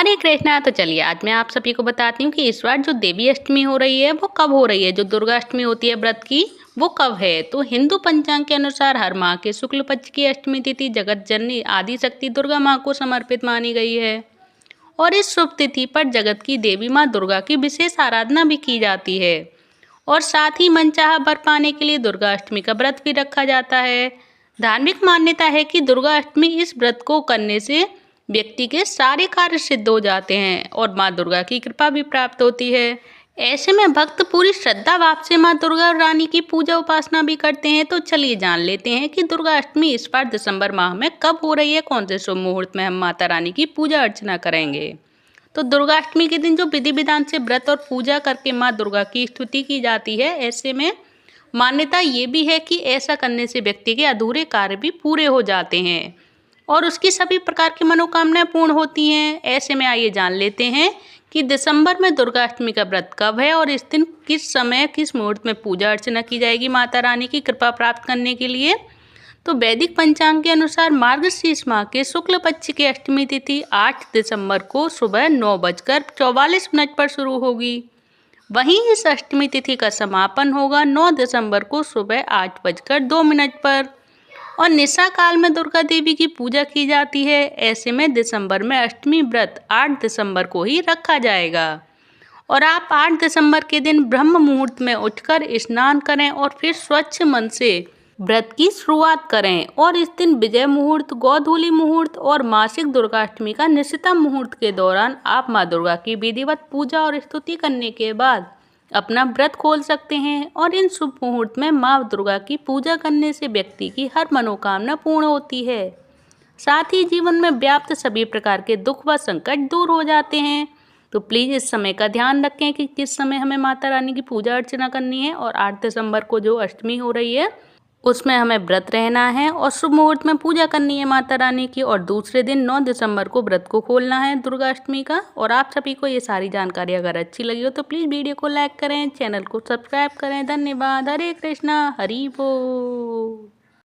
हरे कृष्णा। तो चलिए आज मैं आप सभी को बताती हूँ कि इस बार जो देवी अष्टमी हो रही है वो कब हो रही है। जो दुर्गा अष्टमी होती है व्रत की, वो कब है। तो हिंदू पंचांग के अनुसार हर माह के शुक्ल पक्ष की अष्टमी तिथि जगत जननी आदि शक्ति दुर्गा माँ को समर्पित मानी गई है और इस शुभ तिथि पर जगत की देवी माँ दुर्गा की विशेष आराधना भी की जाती है और साथ ही मनचाहा वर पाने के लिए दुर्गा अष्टमी का व्रत भी रखा जाता है। धार्मिक मान्यता है कि दुर्गा अष्टमी इस व्रत को करने से व्यक्ति के सारे कार्य सिद्ध हो जाते हैं और माँ दुर्गा की कृपा भी प्राप्त होती है। ऐसे में भक्त पूरी श्रद्धा भाव से माँ दुर्गा रानी की पूजा उपासना भी करते हैं। तो चलिए जान लेते हैं कि दुर्गा अष्टमी इस बार दिसंबर माह में कब हो रही है, कौन से शुभ मुहूर्त में हम माता रानी की पूजा अर्चना करेंगे। तो दुर्गा अष्टमी के दिन जो विधि विधान से व्रत और पूजा करके माँ दुर्गा की स्तुति की जाती है, ऐसे में मान्यता ये भी है कि ऐसा करने से व्यक्ति के अधूरे कार्य भी पूरे हो जाते हैं और उसकी सभी प्रकार की मनोकामनाएं पूर्ण होती हैं। ऐसे में आइए जान लेते हैं कि दिसंबर में दुर्गा अष्टमी का व्रत कब है और इस दिन किस समय किस मुहूर्त में पूजा अर्चना की जाएगी माता रानी की कृपा प्राप्त करने के लिए। तो वैदिक पंचांग के अनुसार मार्गशीर्ष माह के शुक्ल पक्ष की अष्टमी तिथि 8 दिसंबर को सुबह 9:44 पर शुरू होगी। वहीं इस अष्टमी तिथि का समापन होगा 9 दिसंबर को सुबह 8:02 पर और निशा काल में दुर्गा देवी की पूजा की जाती है। ऐसे में दिसंबर में अष्टमी व्रत 8 दिसंबर को ही रखा जाएगा और आप 8 दिसंबर के दिन ब्रह्म मुहूर्त में उठकर स्नान करें और फिर स्वच्छ मन से व्रत की शुरुआत करें और इस दिन विजय मुहूर्त, गोधूली मुहूर्त और मासिक दुर्गाष्टमी का निश्चितम मुहूर्त के दौरान आप माँ दुर्गा की विधिवत पूजा और स्तुति करने के बाद अपना व्रत खोल सकते हैं और इन शुभ मुहूर्त में माँ दुर्गा की पूजा करने से व्यक्ति की हर मनोकामना पूर्ण होती है। साथ ही जीवन में व्याप्त सभी प्रकार के दुख व संकट दूर हो जाते हैं। तो प्लीज़ इस समय का ध्यान रखें कि किस समय हमें माता रानी की पूजा अर्चना करनी है और 8 दिसंबर को जो अष्टमी हो रही है उसमें हमें व्रत रहना है और शुभ मुहूर्त में पूजा करनी है माता रानी की और दूसरे दिन 9 दिसंबर को व्रत को खोलना है दुर्गा अष्टमी का। और आप सभी को ये सारी जानकारी अगर अच्छी लगी हो तो प्लीज़ वीडियो को लाइक करें, चैनल को सब्सक्राइब करें। धन्यवाद। हरे कृष्णा। हरि बोल।